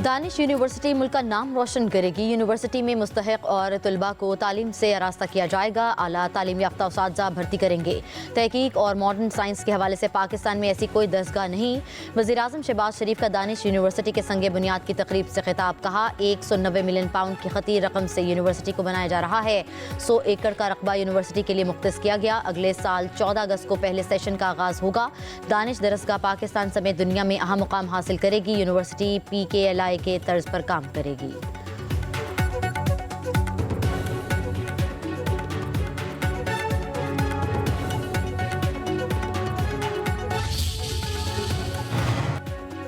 Danish university मुल्क का नाम रोशन करेगी। यूनिवर्सिटी में मुस्तहिक और तलबा को तालीम से आरास्ता किया जाएगा। आला तालीम याफ्ता उस्ताद भर्ती करेंगे। तहकीक और मॉडर्न साइंस के हवाले से पाकिस्तान में ऐसी कोई दरसगाह नहीं। वज़ीर-ए-आज़म शहबाज शरीफ का दानिश यूनिवर्सिटी के संगे बुनियाद की तकरीब से खिताब। कहा 190 मिलियन पाउंड की खती रकम से यूनिवर्सिटी को बनाया जा रहा है। 100 एकड़ का रकबा यूनिवर्सिटी के लिए मुख्तस किया गया। अगले साल 14 अगस्त को पहले सेशन का आगाज होगा। दानिश दरसगाह पाकिस्तान समेत दुनिया में अहम मुकाम हासिल करेगी। यूनिवर्सिटी PKLI के तर्ज पर काम करेगी।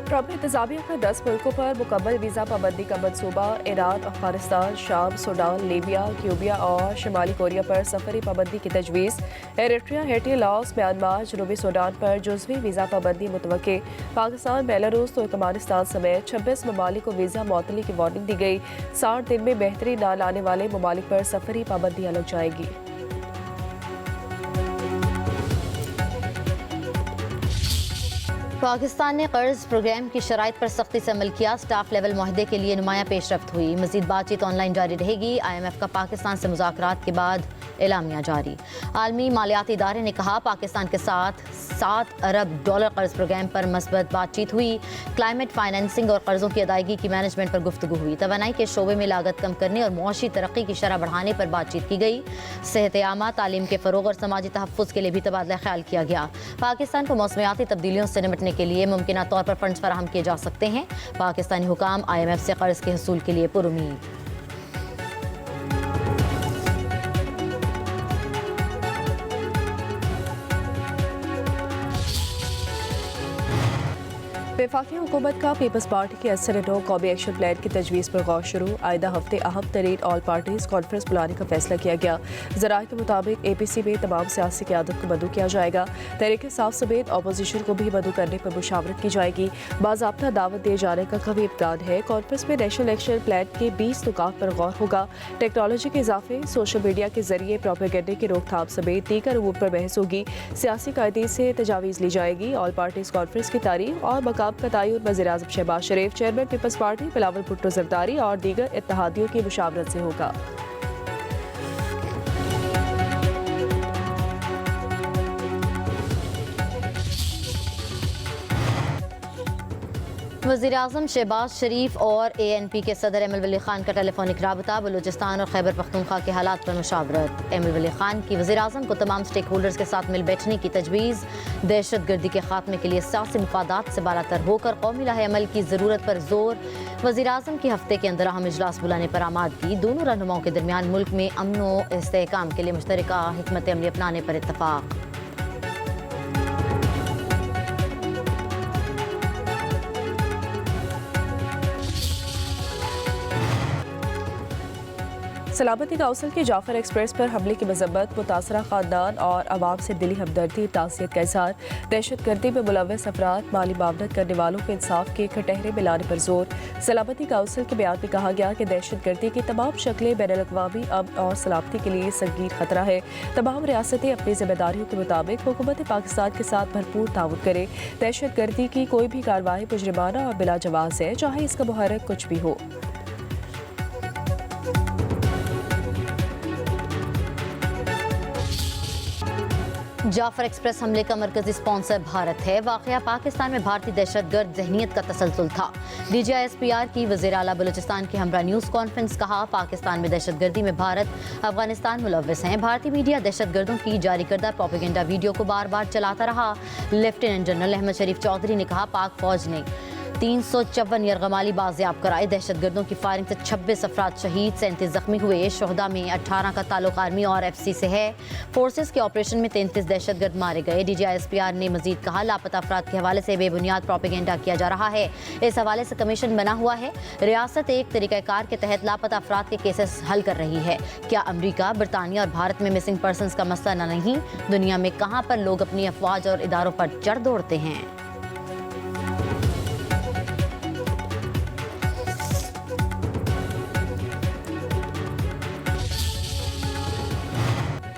ट्रंप इंतजामिया का 10 मुल्कों पर मुकम्मल वीज़ा पाबंदी का मनसूबा। ईरान, अफगानिस्तान, शाम, सूडान, लीबिया, क्यूबिया और शिमाली कोरिया पर सफरी पाबंदी की तजवीज़। एरिट्रिया, हैटी, लाओस, म्यांमार, जनूबी सूडान पर जुज़वी वीज़ा पाबंदी मुतवक्के। पाकिस्तान, बेलारूस, तुर्कमानिस्तान समेत 26 ममालिक को वीज़ा मुअत्तली की वार्निंग दी गई। 60 दिन में बेहतरी न लाने वाले ममालिक पर सफरी पाबंदियाँ लग जाएगी। पाकिस्तान ने कर्ज प्रोग्राम की शराइत पर सख्ती से अमल किया। स्टाफ लेवल मुआहदे के लिए नुमाया पेशरफ्त हुई। मजीद बातचीत ऑनलाइन जारी रहेगी। IMF का पाकिस्तान से मुज़ाकरात के बाद एलामिया जारी। आलमी मालियाती इदारे ने कहा पाकिस्तान के साथ $7 अरब कर्ज प्रोग्राम पर मस्बत बातचीत हुई। क्लाइमेट फाइनेंसिंग और कर्जों की अदायगी की मैनेजमेंट पर गुफ्तगू हुई। तवानाई के शोबे में लागत कम करने और मुआशी तरक्की की शरह बढ़ाने पर बातचीत की गई। सेहत आमा, तालीम के फ़रोग और समाजी तहफ़्फ़ुज़ के लिए भी तबादला ख्याल किया गया। पाकिस्तान को मौसमियाती तब्दीलियों से निपटने के लिए मुमकिन तौर पर फंड्स फराहम किए जा सकते हैं। पाकिस्तानी हुकाम IMF से कर्ज के हसूल के लिए पुरुमीद। वफाकी हुकूमत का पीपल्स पार्टी के SNO कौमी एक्शन प्लान की तजवीज़ पर गौर शुरू। आइंदा हफ्ते अहम तरीन ऑल पार्टीज कॉन्फ्रेंस बुलाने का फैसला किया गया। ज़राए के मुताबिक APC में तमाम सियासी क़यादत को मदऊ किया जाएगा। तहरीक इंसाफ समेत अपोजिशन को भी मदऊ करने पर मुशावरत की जाएगी। बाज़ाब्ता दावत दिए जाने का कभी इम्कान है। कॉन्फ्रेंस में नेशनल एक्शन प्लान के 20 नुकात पर गौर होगा। टेक्नोलॉजी के इजाफे, सोशल मीडिया के जरिए प्रोपेगेंडे की रोकथाम समेत दीगर उमूर पर बहस होगी। सियासी कायदे से तजावीज़ ली जाएगी। ऑल पार्टीज कॉन्फ्रेंस की तारीख और मकाम का तयन वज़ीर-ए-आज़म शहबाज शरीफ, चेयरमैन पीपल्स पार्टी बिलावल भुट्टो ज़रदारी और दीगर इत्तेहादियों की मुशावरत से होगा। वज़ीर-ए-आज़म शहबाज शरीफ और ANP के सदर एम वली खान का टेलीफोनिक राबता। बलूचिस्तान और खैबर पख्तूनख्वा के हालात पर मुशावरत। एम वली खान की वज़ीर-ए-आज़म को तमाम स्टेक होल्डर्स के साथ मिल बैठने की तजवीज़। दहशत गर्दी के खात्मे के लिए सियासी मुफादात से बालातर होकर कौमी लाहे अमल की ज़रूरत पर जोर। वज़ीर-ए-आज़म की हफ्ते के अंदर अहम इजलास बुलाने पर आमादगी। दोनों रहनुमाओं के दरमियान मुल्क में अमन व इस्तेहकाम के लिए मुश्तरका हिकमत अमली अपनाने पर इत्तफाक। सलामती काउंसिल की जाफर एक्सप्रेस पर हमले की मजम्मत। मुतासरा खानदान और आवाम से दिली हमदर्दी, ताज़ियत का इज़हार। दहशत गर्दी में मुलव्वस अफराद, माली मामलत करने वालों को इंसाफ के कटहरे में लाने पर जोर। सलामती काउंसिल के बयान में कहा गया कि दहशत गर्दी की तमाम शक्लें बैनुल-अक़वामी अमन और सलामती के लिए संगीन खतरा है। तमाम रियासतें अपनी जिम्मेदारियों के मुताबिक हुकूमत पाकिस्तान के साथ भरपूर ताउन करें। दहशत गर्दी की कोई भी कार्रवाई मुजरिमाना और बिला जवाज़ है, चाहे इसका मुहर्रिक कुछ भी हो। जाफर एक्सप्रेस हमले का मरकजी स्पॉन्सर भारत है। वाक़या पाकिस्तान में भारतीय दहशतगर्द जहनीत का तसलसल था। DGI-SPR की वज़ीर आला बलूचिस्तान की हमरा न्यूज़ कॉन्फ्रेंस। कहा पाकिस्तान में दहशतगर्दी में भारत, अफगानिस्तान मुलव्वस हैं। भारतीय मीडिया दहशतगर्दों की जारी करदा प्रोपेगेंडा वीडियो को बार बार चलाता रहा। लेफ्टिनेंट जनरल अहमद शरीफ चौधरी ने कहा पाक फौज ने 354 यरगमाली बाजियाब कराए। दहशतगर्दों की फायरिंग से 26 अफराद शहीद, 37 जख्मी हुए। शोहदा में 18 का ताल्लुक आर्मी और FC से है। फोर्सेस के ऑपरेशन में 33 दहशतगर्द मारे गए। DGI-SPR ने मजीद कहा लापता अफराद के हवाले से बेबुनियाद प्रोपेगेंडा किया जा रहा है। इस हवाले से कमीशन बना हुआ है। रियासत एक तरीक़ाकार के तहत लापता अफराद के केसेस हल कर रही है। क्या अमरीका, बरतानिया और भारत में मिसिंग पर्सनस का मसला नहीं? दुनिया में कहाँ पर लोग अपनी अफवाज और इदारों पर चढ़ दौड़ते हैं।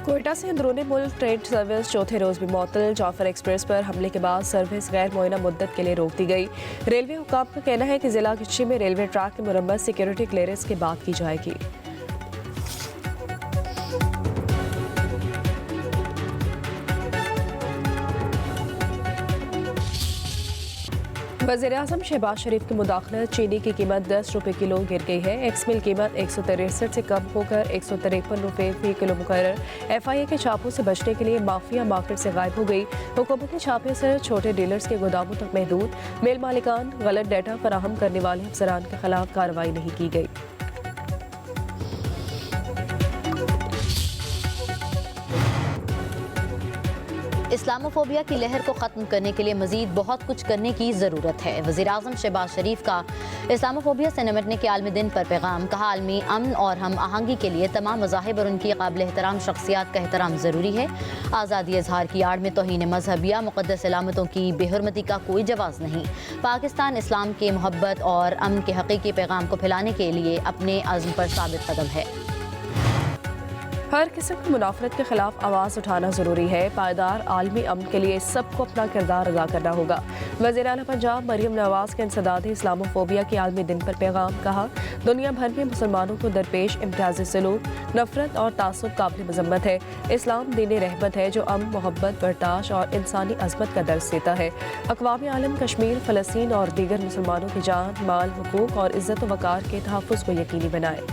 कोयटा से अंदरूनी मुल्क ट्रेन सर्विस चौथे रोज भी मअतल। जाफर एक्सप्रेस पर हमले के बाद सर्विस गैर मुअय्यना मुद्दत के लिए रोक दी गई। रेलवे हुकाम का कहना है कि जिला किच्ची में रेलवे ट्रैक की मुरम्मत सिक्योरिटी क्लियरेंस के बाद की जाएगी। वज़ीर-ए-आज़म शहबाज शरीफ की मुदाखलत, चीनी की कीमत 10 रुपये किलो गिर गई है। एक्स मिल कीमत 163 से कम होकर 153 रुपये फी किलो मुकर्रर। FIA के छापों से बचने के लिए माफिया मार्केट से गायब हो गई। हुकूमती छापे से छोटे डीलर्स के गोदामों तक महदूद। मिल मालिकान गलत डाटा फराहम करने वाले अफसरान के खिलाफ कार्रवाई नहीं की गई। इस्लामोफोबिया की लहर को ख़त्म करने के लिए मज़ीद बहुत कुछ करने की ज़रूरत है। वज़ीर-ए-आज़म शहबाज शरीफ का इस्लामोफोबिया से निपटने के आलमी दिन पर पैगाम। कहा, आलमी अमन और हम आहंगी के लिए तमाम मज़ाहिब और उनकी काबिल एहतराम शख्सियात का एहतराम ज़रूरी है। आज़ादी इज़हार की आड़ में तौहीन मजहब या मुक़द्दस अलामतों की बेहुरमती का कोई जवाज़ नहीं। पाकिस्तान इस्लाम के मोहब्बत और अमन के हक़ीक़ी पैगाम को फैलाने के लिए अपने अज़्म पर साबित कदम है। हर किस्म की मुनाफरत के खिलाफ आवाज़ उठाना ज़रूरी है। पायदार आलमी अमन के लिए सबको अपना किरदार अदा करना होगा। वज़ीर आला पंजाब मरियम नवाज़ के इंसदाद इस्लामोफोबिया के आलमी दिन पर पैगाम। कहा, दुनिया भर में मुसलमानों को दरपेश इम्तियाज़ी सलूक, नफरत और तासुब काबिल मज़म्मत है। इस्लाम दीन रहमत है जो अमन, मोहब्बत, बर्दाश्त और इंसानी अज़मत का दर्स देता है। अक़वाम आलम कश्मीर, फ़लस्तीन और दीगर मुसलमानों की जान, माल, हुकूक और इज़्ज़त व वक़ार के तहफ़्फ़ुज़ को यकीनी बनाए।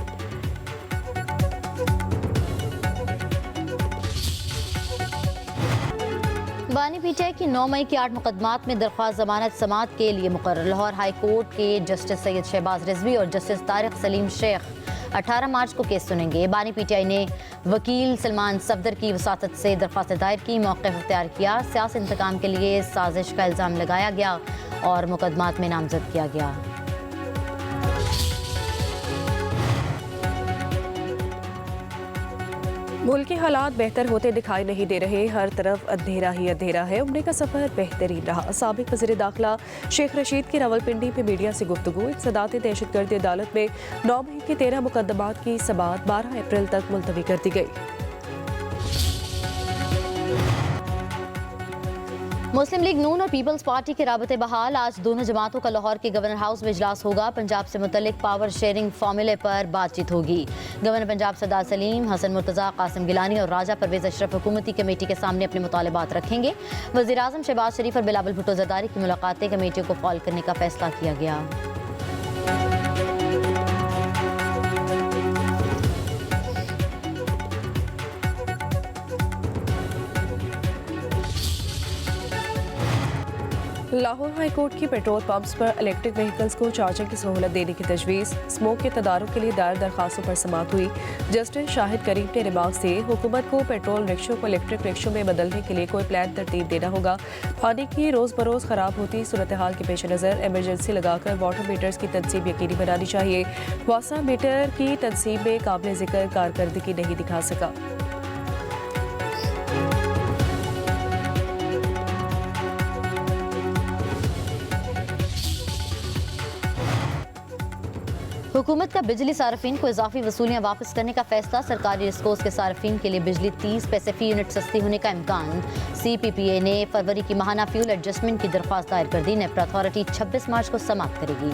बानी पीटीआई की 9 मई की 8 मुकदमात में दरख्वास्त जमानत समात के लिए मुकर्रर। लाहौर हाई कोर्ट के जस्टिस सैयद शहबाज रिजवी और जस्टिस तारिक सलीम शेख 18 मार्च को केस सुनेंगे। बानी पीटीआई ने वकील सलमान सफदर की वसातत से दरख्वास्त दायर की, मौक़िफ़ इख्तियार किया। सियासी इंतकाम के लिए साजिश का इल्ज़ाम लगाया गया और मुकदमात में नामजद किया गया। मुल्क के हालात बेहतर होते दिखाई नहीं दे रहे। हर तरफ अंधेरा ही अंधेरा है। उम्र का सफ़र बेहतरीन रहा। साबिक वज़ीर दाखिला शेख रशीद की रावलपिंडी में मीडिया से गुफ्तगू। इंसदाद दहशतगर्दी अदालत में 9 मई के 13 मुकदमात की समाअत 12 अप्रैल तक मुलतवी कर दी गई। मुस्लिम लीग नून और पीपल्स पार्टी के राबते बहाल। आज दोनों जमातों का लाहौर के गवर्नर हाउस में इजलास होगा। पंजाब से मुतल्लिक पावर शेयरिंग फार्मूले पर बातचीत होगी। गवर्नर पंजाब सरदार सलीम, हसन मुर्तज़ा, कासिम गिलानी और राजा परवेज़ अशरफ हुकूमती कमेटी के सामने अपने मुतालबात रखेंगे। वज़ीर-ए-आज़म शहबाज शरीफ और बिलावल भुट्टो ज़रदारी की मुलाकातें कमेटी को फाल करने का फैसला किया गया। लाहौर हाई कोर्ट की पेट्रोल पंप्स पर इलेक्ट्रिक व्हीकल्स को चार्जिंग की सहूलत देने की तजवीज़। स्मोक के तदारुक के लिए दायर दरखास्तों पर समाअत हुई। जस्टिस शाहिद करीम ने रिमार्क्स दिए, हुकूमत को पेट्रोल रिक्शों को इलेक्ट्रिक रिक्शों में बदलने के लिए कोई प्लान तरतीब देना होगा। पानी की रोज़ बरोज़ ख़राब होती सूरत हाल के पेश नज़र एमरजेंसी लगाकर वाटर मीटर्स की तनसीब यकीनी बनानी चाहिए। वासा मीटर की तनसीब में काबिल ज़िक्र कारकर्दगी नहीं दिखा सका। हुकूमत का बिजली सार्फिन को इजाफी वसूलियाँ वापस करने का फैसला। सरकारी रिस्कोस के सार्फिन के लिए बिजली 30 पैसे फी यूनिट सस्ती होने का इम्कान। CPPA ने फरवरी की माहाना फ्यूल एडजस्टमेंट की दरख्वास्त दायर कर दी। नेफ्ट अथॉरिटी 26 मार्च को समाप्त करेगी।